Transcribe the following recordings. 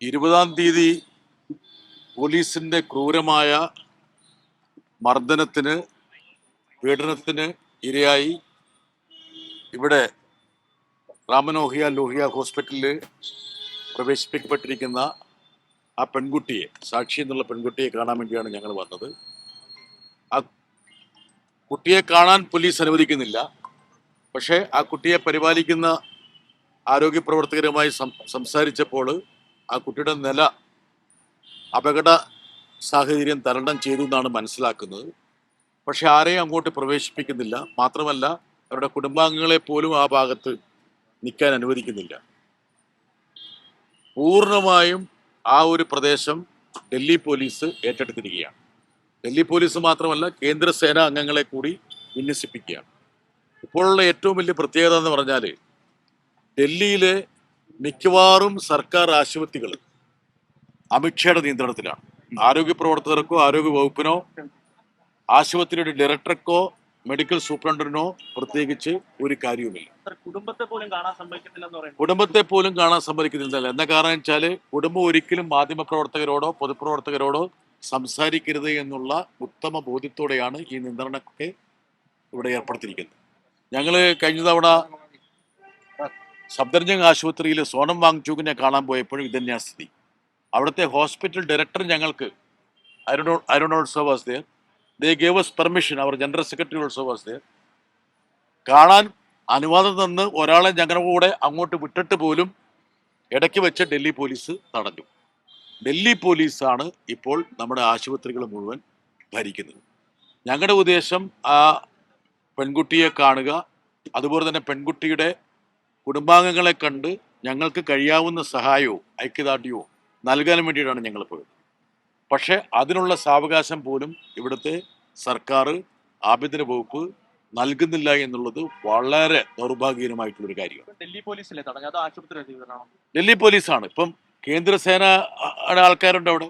20-ാം തീയതി പോലീസിന്റെ ക്രൂരമായ മർദ്ദനത്തിന്, പീഡനത്തിന് ഇരയായി ഇവിടെ രാമനോഹിയ ലോഹിയ ഹോസ്പിറ്റലിൽ പ്രവേശിപ്പിക്കപ്പെട്ടിരിക്കുന്ന ആ പെൺകുട്ടിയെ, സാക്ഷി എന്നുള്ള പെൺകുട്ടിയെ കാണാൻ വേണ്ടിയാണ് ഞങ്ങൾ വന്നത്. ആ കുട്ടിയെ കാണാൻ പോലീസ് അനുവദിക്കുന്നില്ല. പക്ഷേ ആ കുട്ടിയെ പരിപാലിക്കുന്ന ആരോഗ്യ പ്രവർത്തകരുമായി സംസാരിച്ചപ്പോൾ ആ കുട്ടിയുടെ നില അപകട സാഹചര്യം തരണം ചെയ്തു എന്നാണ് മനസ്സിലാക്കുന്നത്. പക്ഷെ ആരെയും അങ്ങോട്ട് പ്രവേശിപ്പിക്കുന്നില്ല. മാത്രമല്ല, അവരുടെ കുടുംബാംഗങ്ങളെ പോലും ആ ഭാഗത്ത് നിൽക്കാൻ അനുവദിക്കുന്നില്ല. പൂർണ്ണമായും ആ ഒരു പ്രദേശം ഡൽഹി പോലീസ് ഏറ്റെടുത്തിരിക്കുകയാണ്. ഡൽഹി പോലീസ് മാത്രമല്ല, കേന്ദ്രസേന അംഗങ്ങളെ കൂടി വിന്യസിപ്പിക്കുകയാണ്. ഇപ്പോഴുള്ള ഏറ്റവും വലിയ പ്രത്യേകത എന്ന് പറഞ്ഞാൽ, ഡൽഹിയിലെ മിക്കവാറും സർക്കാർ ആശുപത്രികൾ അമിത്ഷായുടെ നിയന്ത്രണത്തിലാണ്. ആരോഗ്യ പ്രവർത്തകർക്കോ ആരോഗ്യ വകുപ്പിനോ ആശുപത്രിയുടെ ഡയറക്ടർക്കോ മെഡിക്കൽ സൂപ്രണ്ടിനോ പ്രത്യേകിച്ച് ഒരു കാര്യവുമില്ല. കുടുംബത്തെ പോലും കാണാൻ സമ്മതിക്കുന്നില്ല. എന്താ കാരണം വെച്ചാൽ, കുടുംബം ഒരിക്കലും മാധ്യമപ്രവർത്തകരോടോ പൊതുപ്രവർത്തകരോടോ സംസാരിക്കരുത് എന്നുള്ള ഉത്തമ ബോധ്യത്തോടെയാണ് ഈ നിയന്ത്രണമൊക്കെ ഇവിടെ ഏർപ്പെടുത്തിയിരിക്കുന്നത്. ഞങ്ങൾ കഴിഞ്ഞ തവണ സഫ്ദർജംഗ് ആശുപത്രിയിൽ സോനം വാങ്ചുക്കിനെ കാണാൻ പോയപ്പോഴും ഇതന്നെയാണ് സ്ഥിതി. അവിടുത്തെ ഹോസ്പിറ്റൽ ഡയറക്ടർ ഞങ്ങൾക്ക് I don't also was there. They gave us permission. Our general secretary also was there. കാണാൻ അനുവാദം തന്ന് ഒരാളെ ഞങ്ങളുടെ കൂടെ അങ്ങോട്ട് വിട്ടിട്ട് പോലും ഇടയ്ക്ക് വെച്ച് ഡൽഹി പോലീസ് തടഞ്ഞു. ഡൽഹി പോലീസാണ് ഇപ്പോൾ നമ്മുടെ ആശുപത്രികൾ മുഴുവൻ ഭരിക്കുന്നത്. ഞങ്ങളുടെ ഉദ്ദേശം ആ പെൺകുട്ടിയെ കാണുക, അതുപോലെ തന്നെ പെൺകുട്ടിയുടെ കുടുംബാംഗങ്ങളെ കണ്ട് ഞങ്ങൾക്ക് കഴിയാവുന്ന സഹായവും ഐക്യദാർഢ്യവും നൽകാൻ വേണ്ടിയിട്ടാണ് ഞങ്ങൾ പോയത്. പക്ഷെ അതിനുള്ള സാവകാശം പോലും ഇവിടുത്തെ സർക്കാർ, ആഭ്യന്തര വകുപ്പ് നൽകുന്നില്ല എന്നുള്ളത് വളരെ ദൗർഭാഗ്യകരമായിട്ടുള്ളൊരു കാര്യമാണ്. ഡൽഹി പോലീസാണ്. ഇപ്പം കേന്ദ്രസേന ആൾക്കാരുണ്ട് അവിടെ,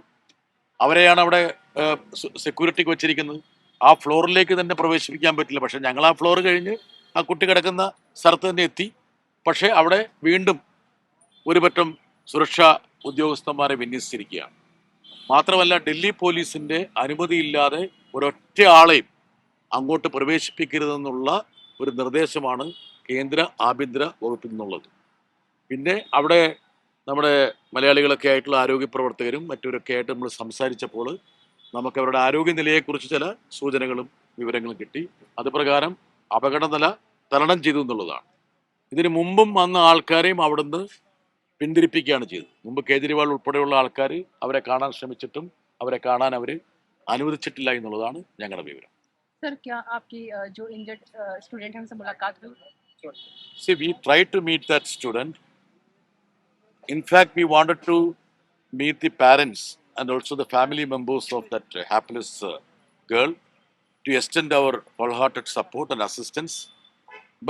അവരെയാണ് അവിടെ സെക്യൂരിറ്റിക്ക് വെച്ചിരിക്കുന്നത്. ആ ഫ്ലോറിലേക്ക് തന്നെ പ്രവേശിപ്പിക്കാൻ പറ്റില്ല. പക്ഷെ ഞങ്ങൾ ആ ഫ്ലോർ കഴിഞ്ഞ് ആ കുട്ടി കിടക്കുന്ന സ്ഥലത്ത് തന്നെ എത്തി. പക്ഷെ അവിടെ വീണ്ടും ഒരു പറ്റം സുരക്ഷാ ഉദ്യോഗസ്ഥന്മാരെ വിന്യസിച്ചിരിക്കുകയാണ്. മാത്രമല്ല, ഡൽഹി പോലീസിന്റെ അനുമതിയില്ലാതെ ഒരൊറ്റ ആളെയും അങ്ങോട്ട് പ്രവേശിപ്പിക്കരുതെന്നുള്ള ഒരു നിർദ്ദേശമാണ് കേന്ദ്ര ആഭ്യന്തര വകുപ്പിൽ നിന്നുള്ളത്. പിന്നെ അവിടെ നമ്മുടെ മലയാളികളൊക്കെ ആയിട്ടുള്ള ആരോഗ്യ പ്രവർത്തകരും മറ്റവരൊക്കെ ആയിട്ട് നമ്മൾ സംസാരിച്ചപ്പോൾ നമുക്ക് അവരുടെ ആരോഗ്യനിലയെക്കുറിച്ച് ചില സൂചനകളും വിവരങ്ങളും കിട്ടി. അതുപ്രകാരം അപകടനില തരണം ചെയ്തു എന്നുള്ളതാണ്. ഇതിനു മുമ്പും വന്ന ആൾക്കാരെയും അവിടുന്ന് പിന്തിരിപ്പിക്കുകയാണ് ചെയ്തത്. മുമ്പ് കേജ്രിവാൾ ഉൾപ്പെടെയുള്ള ആൾക്കാർ അവരെ കാണാൻ ശ്രമിച്ചിട്ടും അവരെ കാണാൻ അവർ അനുവദിച്ചിട്ടില്ല എന്നുള്ളതാണ് ഞങ്ങളുടെ വിവരം. See, we tried to meet that student. In fact, we wanted to meet the parents and also the family members of that hapless girl to extend our wholehearted support and assistance.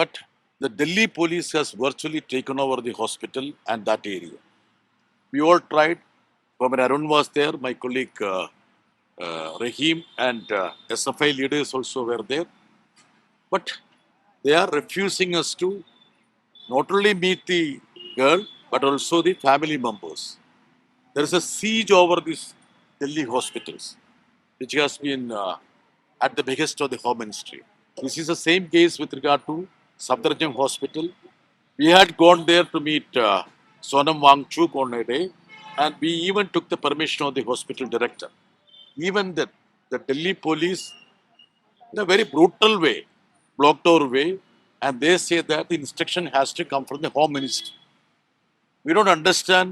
But the Delhi police has virtually taken over the hospital and that area. We all tried. When Arun was there, my colleague Rahim and SFI leaders also were there. But they are refusing us to not only meet the girl, but also the family members. There is a siege over these Delhi hospitals, which has been at the behest of the Home Ministry. This is the same case with regard to Safdarjung Hospital. We had gone there to meet Sonam Wangchuk on a day, and we even took the permission of the hospital director. Even that, the Delhi police, in a very brutal way, blocked our way, and they say that the instruction has to come from the Home Ministry. We don't understand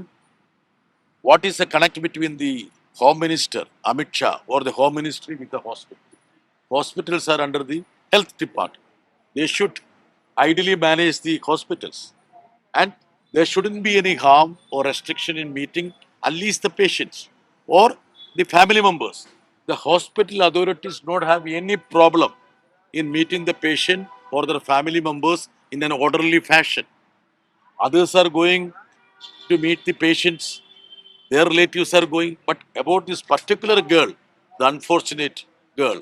what is the connect between the Home Minister, Amit Shah, or the Home Ministry with the hospital. Hospitals are under the health department. They should ideally manage the hospitals. And there shouldn't be any harm or restriction in meeting at least the patients or the family members. The hospital authorities don't have any problem in meeting the patient or their family members in an orderly fashion. Others are going to meet the patients, their relatives are going. But about this particular girl, the unfortunate girl,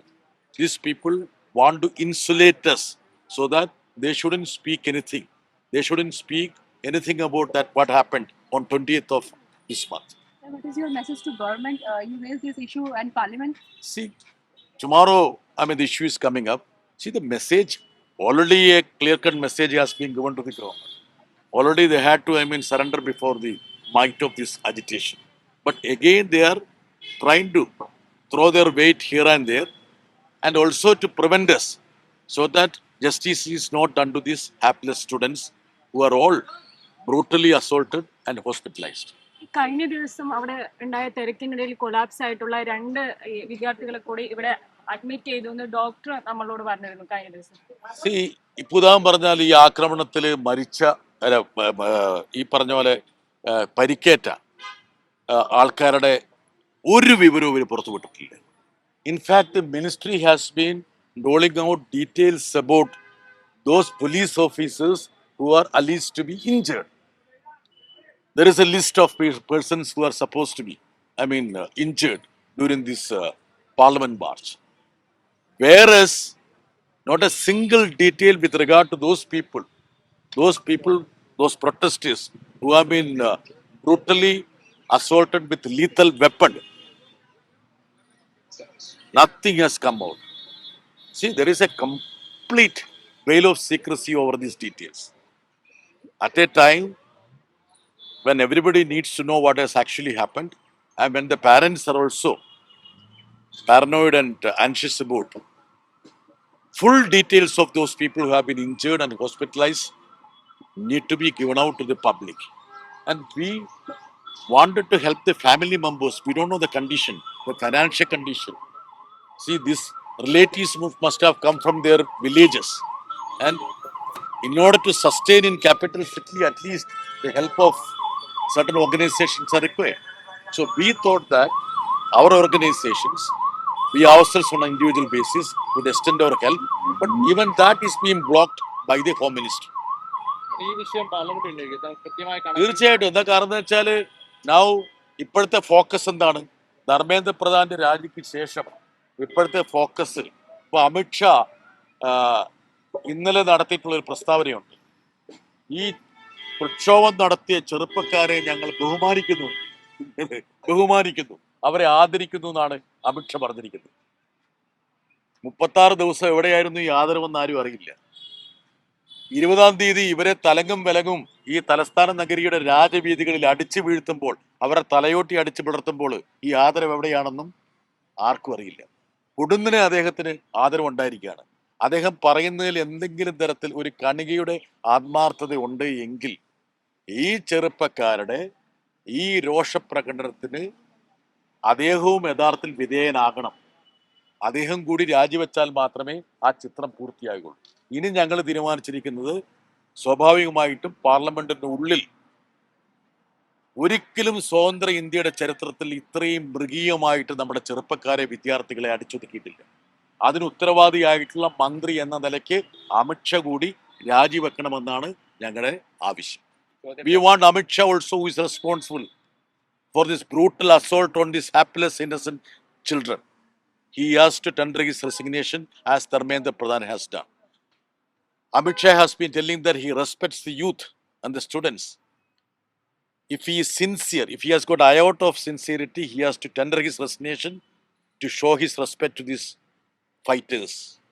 these people want to insulate us so that they shouldn't speak anything. They shouldn't speak anything about that what happened on 20th of this month. What is your message to government? You raised this issue and parliament. See, tomorrow, the issue is coming up. See, the message, already a clear-cut message has been given to the government. Already they had to, surrender before the might of this agitation. But again, they are trying to throw their weight here and there, and also to prevent us, so that justice is not done to these hapless students who are all brutally assaulted and hospitalized. കഴിഞ്ഞ ദിവസം അവിടെ ഉണ്ടായ തിരക്കിനിടയിൽ collapse ആയിട്ടുള്ള 2 വിദ്യാർത്ഥികളെ കൂടി ഇവിടെ admit ചെയ്തു എന്ന് ഡോക്ടർ നമ്മളോട് പറഞ്ഞിരുന്നു കഴിഞ്ഞ ദിവസം. See, ഇപ്പുതാൻ പറഞ്ഞാൽ ഈ ആക്രമണത്തിൽ മരിച്ച അല്ല, ഈ പറഞ്ഞ പോലെ പരിക്കേറ്റ ആൾക്കാരുടെ ഒരു വിവരവും ഇവർ പുറത്തുവിട്ടിട്ടില്ല. In fact ministry has been rolling out details about those police officers who are alleged to be injured. There is a list of persons who are supposed to be, injured during this parliament march. Whereas, not a single detail with regard to those people, those protesters who have been brutally assaulted with lethal weapon. Nothing has come out. See, there is a complete veil of secrecy over these details. At a time when everybody needs to know what has actually happened, and when the parents are also paranoid and anxious about full details of those people who have been injured and hospitalized need to be given out to the public. And we wanted to help the family members. We don't know the condition, the financial condition. See, these relatives must have come from their villages. And in order to sustain in capital city, at least the help of certain organizations are required. So we thought that our organizations, we ourselves on an individual basis would extend our help, but even that is being blocked by the Home Ministry. ഈ വിഷയം parliament കൃത്യമായി തീർച്ചയായിട്ടും എന്താ കാരണം എന്ന് വെച്ചാല് now ഇപ്പോഴത്തെ focus എന്താണ്? ധർമ്മേന്ദ്ര പ്രധാന്റെ രാജിക്ക് ശേഷം ഇപ്പോഴത്തെ ഫോക്കസ് ഇപ്പൊ അമിത്ഷാ ഇന്നലെ നടത്തിയിട്ടുള്ള ഒരു പ്രസ്താവനയുണ്ട്. ഈ പ്രക്ഷോഭം നടത്തിയ ചെറുപ്പക്കാരെ ഞങ്ങൾ ബഹുമാനിക്കുന്നു, അവരെ ആദരിക്കുന്നു എന്നാണ് അമിത്ഷാ പറഞ്ഞിരിക്കുന്നത്. 36 ദിവസം എവിടെയായിരുന്നു ഈ ആദരവെന്ന് ആരും അറിയില്ല. 20-ാം തീയതി ഇവരെ തലങ്ങും വിലങ്ങും ഈ തലസ്ഥാന നഗരിയുടെ രാജവീതികളിൽ അടിച്ചു വീഴ്ത്തുമ്പോൾ, അവരെ തലയോട്ടി അടിച്ചു പിളർത്തുമ്പോൾ ഈ ആദരവ് എവിടെയാണെന്നും ആർക്കും അറിയില്ല. കൊടുന്നിന് അദ്ദേഹത്തിന് ആദരവുണ്ടായിരിക്കുകയാണ്. അദ്ദേഹം പറയുന്നതിൽ എന്തെങ്കിലും തരത്തിൽ ഒരു കണികയുടെ ആത്മാർത്ഥത ഉണ്ട് എങ്കിൽ ഈ ചെറുപ്പക്കാരുടെ ഈ രോഷപ്രകടനത്തിന് അദ്ദേഹവും യഥാർത്ഥത്തിൽ വിധേയനാകണം. അദ്ദേഹം കൂടി രാജിവെച്ചാൽ മാത്രമേ ആ ചിത്രം പൂർത്തിയാകുള്ളൂ. ഇനി ഞങ്ങൾ തീരുമാനിച്ചിരിക്കുന്നത് സ്വാഭാവികമായിട്ടും പാർലമെന്റിന്റെ ഉള്ളിൽ ഒരിക്കലും സ്വതന്ത്ര ഇന്ത്യയുടെ ചരിത്രത്തിൽ ഇത്രയും മൃഗീയമായിട്ട് നമ്മുടെ ചെറുപ്പക്കാരെ, വിദ്യാർത്ഥികളെ അടിച്ചൊതുക്കിയിട്ടില്ല. അതിന് ഉത്തരവാദിയായിട്ടുള്ള മന്ത്രി എന്ന നിലയ്ക്ക് അമിത്ഷാ കൂടി രാജിവെക്കണമെന്നാണ് ഞങ്ങളുടെ ആവശ്യം. We want Amitshah also, who is responsible for this brutal assault on these hapless innocent children. He has to tender his resignation as Dharmendra Pradhan has done. Amitshah has been telling that he respects the youth and the students. If he is sincere, if he has got iota of sincerity, he has to tender his resignation to show his respect to these fighters.